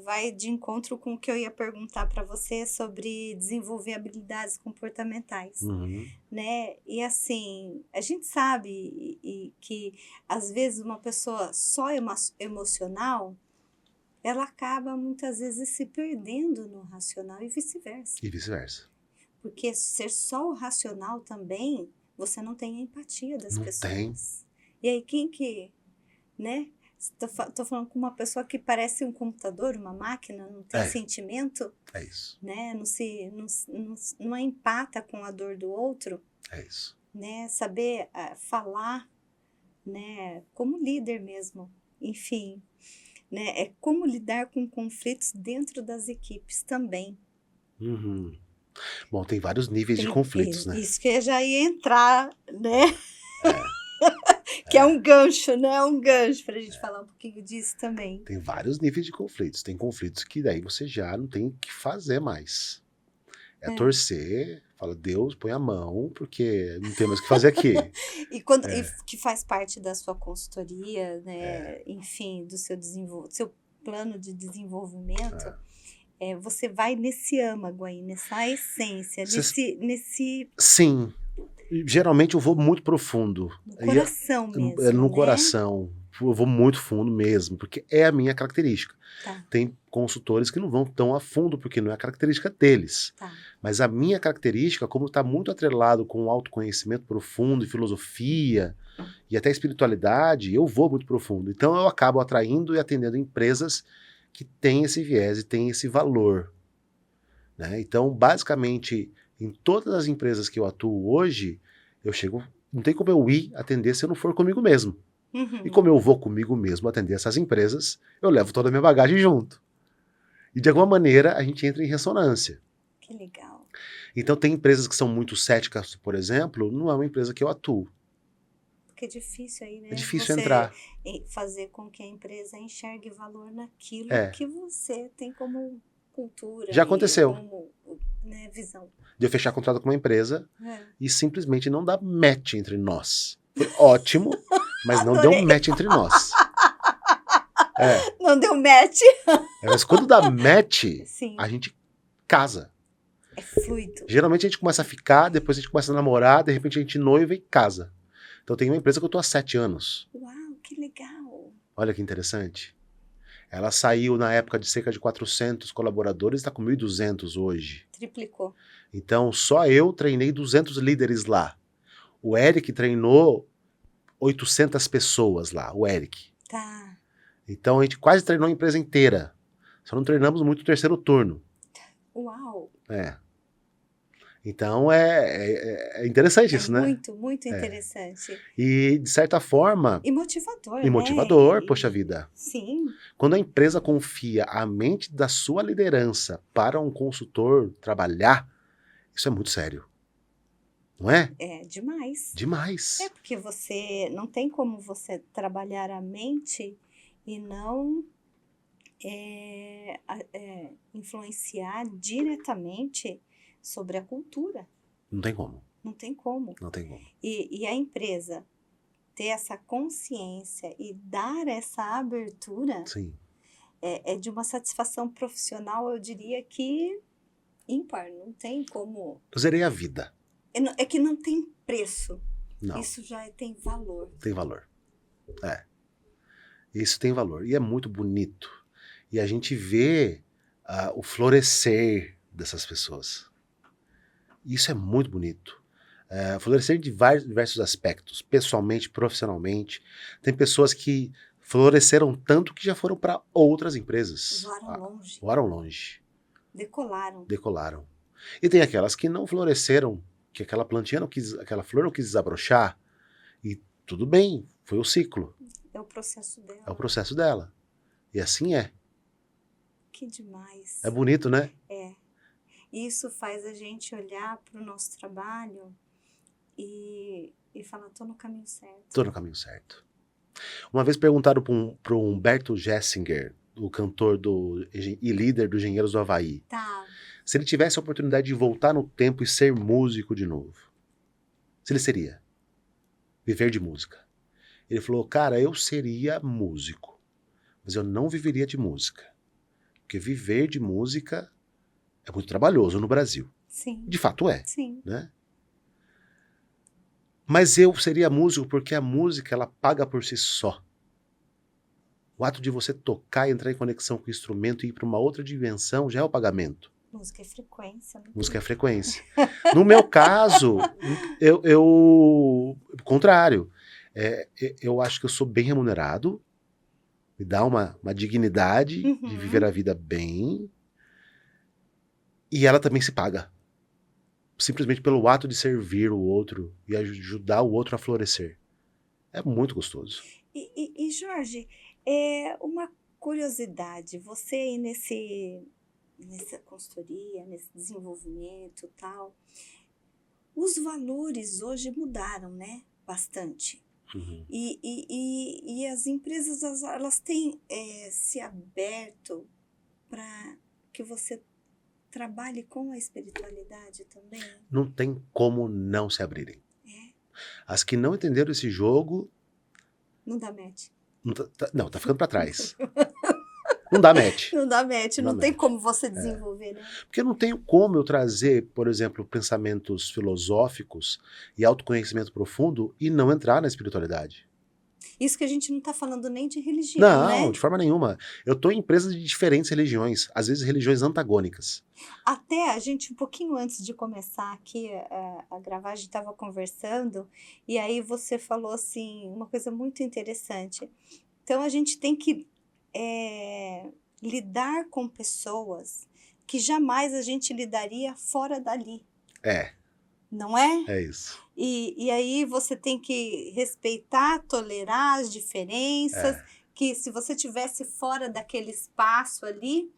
Vai de encontro com o que eu ia perguntar para você sobre desenvolver habilidades comportamentais, Uhum. né? E assim, a gente sabe que às vezes uma pessoa só emocional, ela acaba muitas vezes se perdendo no racional e vice-versa. E vice-versa. Porque ser só o racional também, você não tem a empatia das Não pessoas. tem. E aí quem que, né? Tô falando com uma pessoa que parece um computador, uma máquina, não tem sentimento, É isso. né? Não empata com a dor do outro, É isso. né? Saber falar, né? Como líder mesmo, enfim, né? É como lidar com conflitos dentro das equipes também. Uhum. Bom, tem vários níveis de conflitos, né? Isso que eu já ia entrar, né? É, Que é um gancho, né? Um gancho para a gente falar um pouquinho disso também. tem vários níveis de conflitos. Tem conflitos que daí você já não tem o que fazer mais. É torcer, fala, Deus, põe a mão, porque não tem mais o que fazer aqui. E que faz parte da sua consultoria, né? Enfim, do seu seu plano de desenvolvimento, você vai nesse âmago aí, nessa essência, nesse Sim. Geralmente eu vou muito profundo. no coração mesmo, No né? coração. Eu vou muito fundo mesmo, porque é a minha característica. Tá, Tem consultores que não vão tão a fundo, porque não é a característica deles. tá. Mas a minha característica, como está muito atrelado com o autoconhecimento profundo e filosofia e até espiritualidade, eu vou muito profundo. Então eu acabo atraindo e atendendo empresas que têm esse viés e têm esse valor, né? Então, basicamente, em todas as empresas que eu atuo hoje, eu chego, não tem como eu ir atender se eu não for comigo mesmo. Uhum. E como eu vou comigo mesmo atender essas empresas, eu levo toda a minha bagagem junto. E de alguma maneira a gente entra em ressonância. Que legal. Então tem empresas que são muito céticas, por exemplo, não é uma empresa que eu atuo. Porque é difícil aí, né? É difícil você entrar. fazer com que a empresa enxergue valor naquilo É. que você tem como cultura. Já e aconteceu. como, né, visão. De eu fechar contrato com uma empresa É. e simplesmente não dar match entre nós. Foi ótimo, mas não deu Adorei. match entre nós. Não deu match? Mas quando dá match, Sim. a gente casa. É fluido. Geralmente a gente começa a ficar, depois a gente começa a namorar, de repente a gente noiva e casa. Então tem uma empresa que eu tô há 7 anos. Uau, que legal. Olha que interessante. Ela saiu na época de cerca de 400 colaboradores, está com 1.200 hoje. Triplicou. Então só eu treinei 200 líderes lá. O Eric treinou 800 pessoas lá, o Eric. Tá. Então a gente quase treinou a empresa inteira. Só não treinamos muito o terceiro turno. Uau. É. Então é interessante isso, né? Muito, muito interessante. E de certa forma... E motivador, E motivador, né? poxa vida. Sim. Quando a empresa confia a mente da sua liderança para um consultor trabalhar, isso é muito sério. Não é? É demais. Demais. É porque você não tem como você trabalhar a mente e não influenciar diretamente sobre a cultura. Não tem como. Não tem como. Não tem como. E a empresa ter essa consciência e dar essa abertura Sim. é de uma satisfação profissional, eu diria que ímpar. Não tem como. Eu zerei a vida. É que não tem preço. Não. Isso já tem valor. Tem valor. É. Isso tem valor. E é muito bonito. E a gente vê o florescer dessas pessoas. Isso é muito bonito. Florescer de diversos aspectos. Pessoalmente, profissionalmente. Tem pessoas que floresceram tanto que já foram para outras empresas. Voaram longe. Voaram longe. Decolaram. Decolaram. E tem aquelas que não floresceram, que aquela plantinha não quis, aquela flor não quis desabrochar. E tudo bem, foi o ciclo. É o processo dela. É o processo dela. E assim é. Que demais. É bonito, né? É. Isso faz a gente olhar para o nosso trabalho e falar, tô no caminho certo. Tô no caminho certo. Uma vez perguntaram para o Humberto Gessinger, o cantor e líder dos Engenheiros do Havaí, Tá. se ele tivesse a oportunidade de voltar no tempo e ser músico de novo, se ele seria viver de música. Ele falou, cara, eu seria músico, mas eu não viveria de música. Porque viver de música é muito trabalhoso no Brasil. Sim. De fato é. Sim. Né? Mas eu seria músico porque a música ela paga por si só. O ato de você tocar, entrar em conexão com o instrumento e ir para uma outra dimensão já é o pagamento. Música é frequência. Né? Música é frequência. No meu caso, eu contrário. Eu acho que eu sou bem remunerado, me dá uma dignidade de viver a vida bem, e ela também se paga. Simplesmente pelo ato de servir o outro e ajudar o outro a florescer. É muito gostoso. E Jorge, É uma curiosidade, você aí nessa consultoria, nesse desenvolvimento e tal, os valores hoje mudaram, né? Bastante. Uhum. E as empresas, elas têm se aberto para que você trabalhe com a espiritualidade também? Não tem como não se abrirem. É, As que não entenderam esse jogo, não dá match. não, tá ficando pra trás. Não dá match. Não dá match, Não não dá tem match. como você desenvolver, né? Porque eu não tenho como eu trazer, por exemplo, pensamentos filosóficos e autoconhecimento profundo e não entrar na espiritualidade. Isso que a gente não está falando nem de religião, Não, né? de forma nenhuma. Eu estou em empresas de diferentes religiões, às vezes religiões antagônicas. Até a gente, um pouquinho antes de começar aqui a gravar, a gente estava conversando, e aí você falou assim, uma coisa muito interessante. Então, a gente tem que lidar com pessoas que jamais a gente lidaria fora dali, É não é? isso. E aí você tem que respeitar, tolerar as diferenças, É. que se você tivesse fora daquele espaço ali,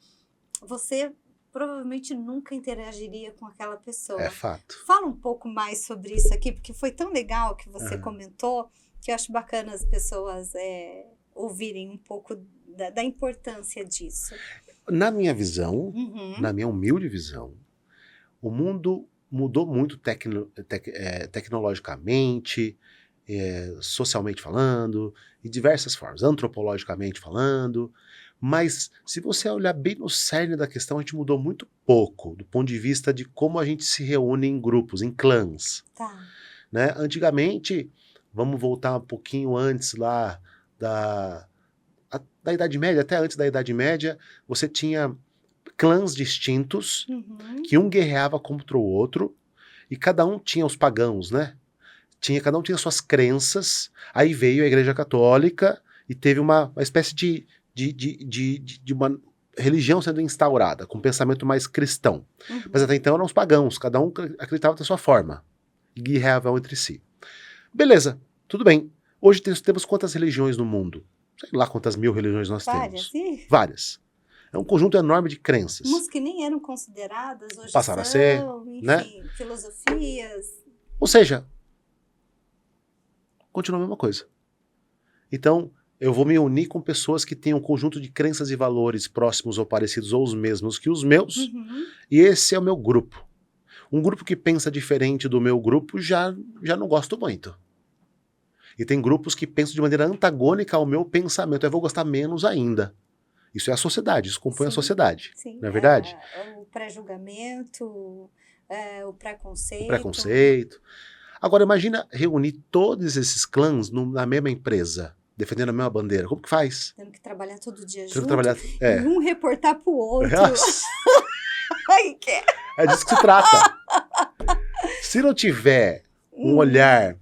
você provavelmente nunca interagiria com aquela pessoa. É fato. Fala um pouco mais sobre isso aqui, porque foi tão legal que você Aham. comentou, que eu acho bacana as pessoas ouvirem um pouco da importância disso. Na minha visão, Uhum. na minha humilde visão, o mundo mudou muito tecnologicamente, socialmente falando, de diversas formas, antropologicamente falando, mas se você olhar bem no cerne da questão, a gente mudou muito pouco, do ponto de vista de como a gente se reúne em grupos, em clãs. Tá. Né? Antigamente, vamos voltar um pouquinho antes lá da Idade Média, até antes da Idade Média, você tinha clãs distintos, Uhum. que um guerreava contra o outro, e cada um tinha os pagãos, né? Cada um tinha suas crenças, aí veio a Igreja Católica e teve uma espécie de uma religião sendo instaurada, com um pensamento mais cristão. Uhum. Mas até então eram os pagãos, cada um acreditava da sua forma, e guerreavam entre si. Beleza, tudo bem. Hoje temos quantas religiões no mundo? Sei lá quantas mil religiões nós Várias, temos. e Várias. É um conjunto enorme de crenças. umas que nem eram consideradas, hoje Passaram a são, ser, enfim, né? filosofias. Ou seja, continua a mesma coisa. Então, eu vou me unir com pessoas que têm um conjunto de crenças e valores próximos ou parecidos ou os mesmos que os meus, Uhum. e esse é o meu grupo. Um grupo que pensa diferente do meu grupo já não gosto muito. E tem grupos que pensam de maneira antagônica ao meu pensamento, eu vou gostar menos ainda. Isso é a sociedade, isso compõe a Sim, sociedade, sim. não é verdade? O pré-julgamento, o preconceito. O preconceito. Agora imagina reunir todos esses clãs na mesma empresa, defendendo a mesma bandeira. Como que faz? Tendo que trabalhar todo dia Tendo que junto. trabalhar. E um reportar pro outro. Nossa, Ai, que... é disso que se trata. Se não tiver um olhar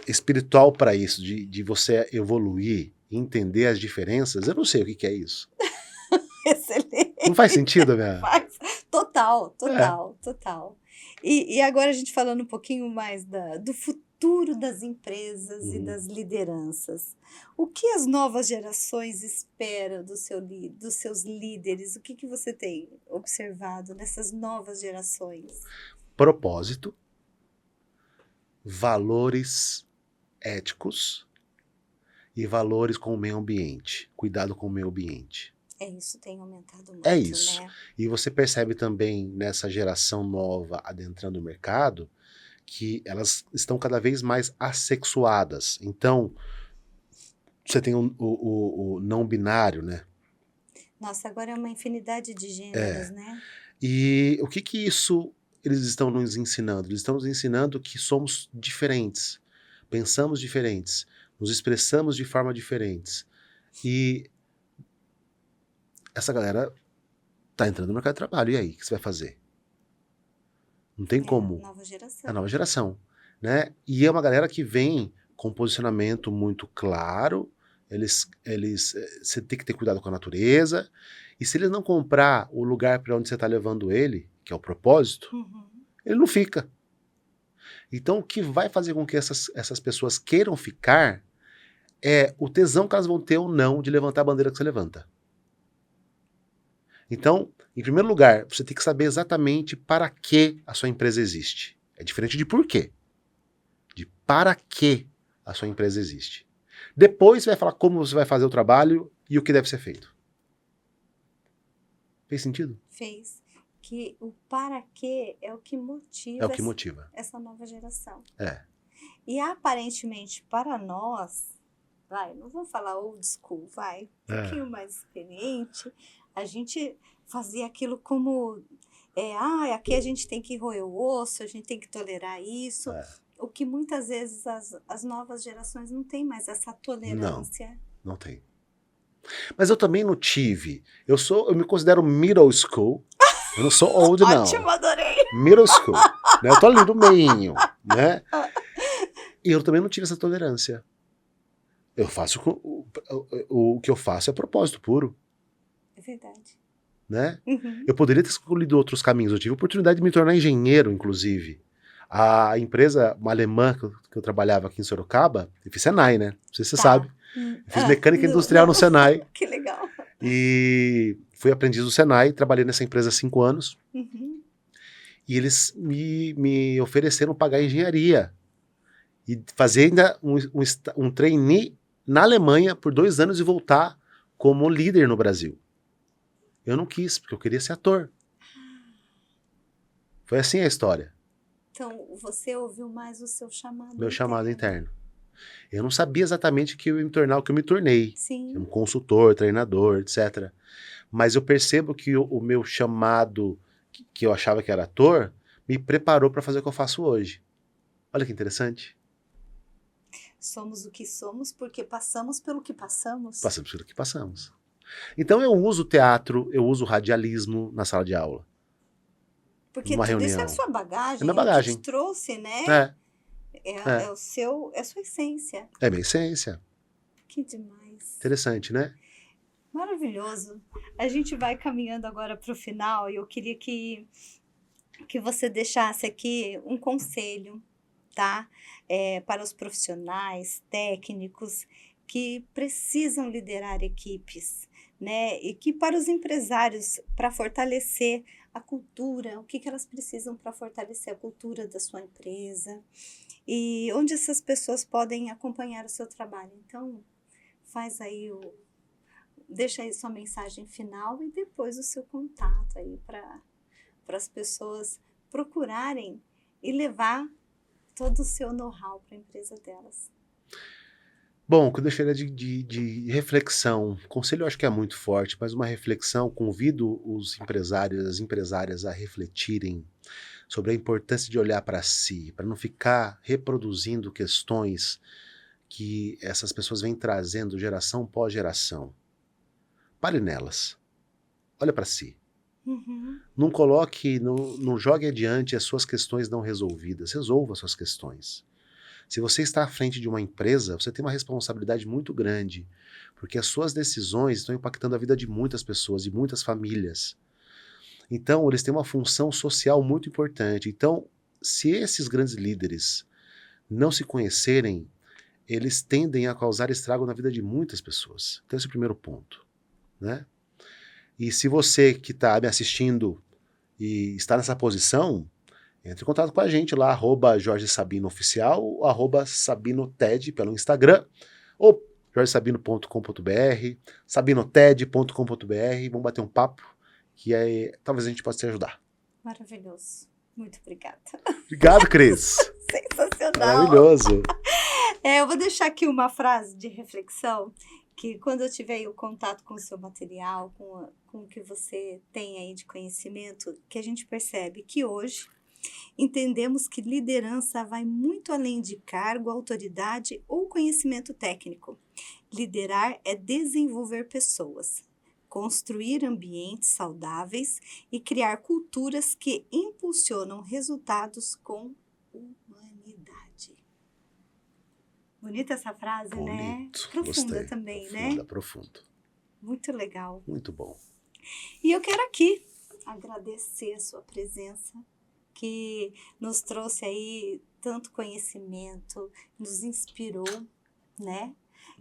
espiritual para isso, de você evoluir e entender as diferenças, eu não sei o que é isso. Excelente. Não faz sentido, minha? Faz. Total. E agora a gente falando um pouquinho mais do futuro das empresas e das lideranças. O que as novas gerações esperam dos seus líderes? O que você tem observado nessas novas gerações? Propósito, valores éticos e valores com o meio ambiente, cuidado com o meio ambiente. Isso tem aumentado muito, É isso. né? E você percebe também nessa geração nova adentrando o mercado que elas estão cada vez mais assexuadas. Então, você tem o não binário, né? Nossa, agora é uma infinidade de gêneros, né? E o que isso eles estão nos ensinando? Eles estão nos ensinando que somos diferentes, pensamos diferentes, nos expressamos de forma diferentes. E essa galera tá entrando no mercado de trabalho. E aí, o que você vai fazer? Não tem como. A nova geração. É a nova geração, né? E é uma galera que vem com um posicionamento muito claro. Você tem que ter cuidado com a natureza. E se ele não comprar o lugar para onde você está levando ele, que é o propósito, ele não fica. Então, o que vai fazer com que essas pessoas queiram ficar é o tesão que elas vão ter ou não de levantar a bandeira que você levanta. Então, em primeiro lugar, você tem que saber exatamente para que a sua empresa existe. É diferente de por quê. De para que a sua empresa existe. Depois você vai falar como você vai fazer o trabalho e o que deve ser feito. Fez sentido? Fez. Que o para quê é o que É motiva, o que motiva. essa nova geração. É. E aparentemente, para nós, não vou falar old school, um pouquinho mais experiente, a gente fazia aquilo como, aqui a gente tem que roer o osso, a gente tem que tolerar isso, o que muitas vezes as novas gerações não têm mais essa tolerância. Não tem. Mas eu também não tive. Eu me considero middle school. Eu não sou old, não. Ótimo, adorei. Middle school. Né? Eu tô ali no meinho, né? E eu também não tive essa tolerância. Eu faço o que eu faço é propósito puro. É verdade. Né? Uhum. Eu poderia ter escolhido outros caminhos. Eu tive a oportunidade de me tornar engenheiro, inclusive. A empresa, uma alemã que eu trabalhava aqui em Sorocaba, eu fiz Senai, né? Não sei se você sabe. Eu fiz mecânica industrial no Senai. Que legal. E fui aprendiz do Senai, trabalhei nessa empresa há 5 anos. Uhum. E eles me ofereceram pagar engenharia. E fazer ainda um trainee na Alemanha por 2 anos e voltar como líder no Brasil. Eu não quis, porque eu queria ser ator. Foi assim a história. Então, você ouviu mais o seu chamado Meu interno. chamado interno. Eu não sabia exatamente que eu ia me tornar o que eu me tornei. Sim. Um consultor, treinador, etc. Mas eu percebo que o meu chamado, que eu achava que era ator, me preparou para fazer o que eu faço hoje. Olha que interessante. Somos o que somos porque passamos pelo que passamos. Passamos pelo que passamos. Então eu uso teatro, eu uso radialismo na sala de aula. Porque Numa tudo reunião. isso é a sua bagagem, É minha o que bagagem. te trouxe, né? É a sua essência. É minha essência. Que demais. Interessante, né? Maravilhoso. A gente vai caminhando agora para o final e eu queria que você deixasse aqui um conselho, tá? Para os profissionais, técnicos que precisam liderar equipes, né? E que para os empresários, para fortalecer a cultura, o que elas precisam para fortalecer a cultura da sua empresa e onde essas pessoas podem acompanhar o seu trabalho. Então, deixa aí sua mensagem final e depois o seu contato aí para as pessoas procurarem e levar todo o seu know-how para a empresa delas. Bom, o que eu deixaria de reflexão, conselho eu acho que é muito forte, mas uma reflexão, convido os empresários, as empresárias a refletirem sobre a importância de olhar para si, para não ficar reproduzindo questões que essas pessoas vêm trazendo geração pós geração. Pare nelas. Olha para si. Uhum. Não coloque, não jogue adiante as suas questões não resolvidas. Resolva as suas questões. Se você está à frente de uma empresa, você tem uma responsabilidade muito grande, porque as suas decisões estão impactando a vida de muitas pessoas, de muitas famílias. Então, eles têm uma função social muito importante. Então, se esses grandes líderes não se conhecerem, eles tendem a causar estrago na vida de muitas pessoas. Então, esse é o primeiro ponto, né? E se você que está me assistindo e está nessa posição, entre em contato com a gente lá, @JorgeSabinoOficial, @SabinoTed pelo Instagram, ou jorgesabino.com.br, sabinoted.com.br, vamos bater um papo, que aí talvez a gente possa te ajudar. Maravilhoso. Muito obrigada. Obrigado, Cris. Sensacional. Maravilhoso. Eu vou deixar aqui uma frase de reflexão, que quando eu tiver aí o contato com o seu material, com o que você tem aí de conhecimento, que a gente percebe que hoje entendemos que liderança vai muito além de cargo, autoridade ou conhecimento técnico. Liderar é desenvolver pessoas, construir ambientes saudáveis e criar culturas que impulsionam resultados com humanidade. Bonita essa frase, Bonito, né? Profunda gostei. também, Profunda, né? profundo. Muito legal. Muito bom. E eu quero aqui agradecer a sua presença, que nos trouxe aí tanto conhecimento, nos inspirou, né?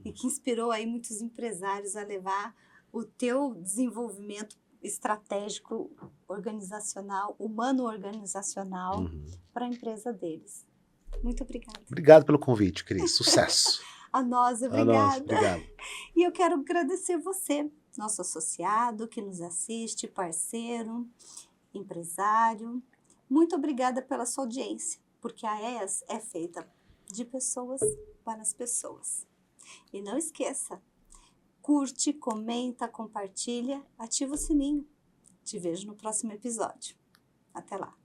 e que inspirou aí muitos empresários a levar o teu desenvolvimento estratégico, organizacional, humano organizacional para a empresa deles. Muito obrigada. Obrigado pelo convite, Cris. Sucesso. A nós, A nós, obrigada. obrigado. E eu quero agradecer você, nosso associado que nos assiste, parceiro, empresário. Muito obrigada pela sua audiência, porque a ES é feita de pessoas para as pessoas. E não esqueça, curte, comenta, compartilha, ativa o sininho. Te vejo no próximo episódio. Até lá.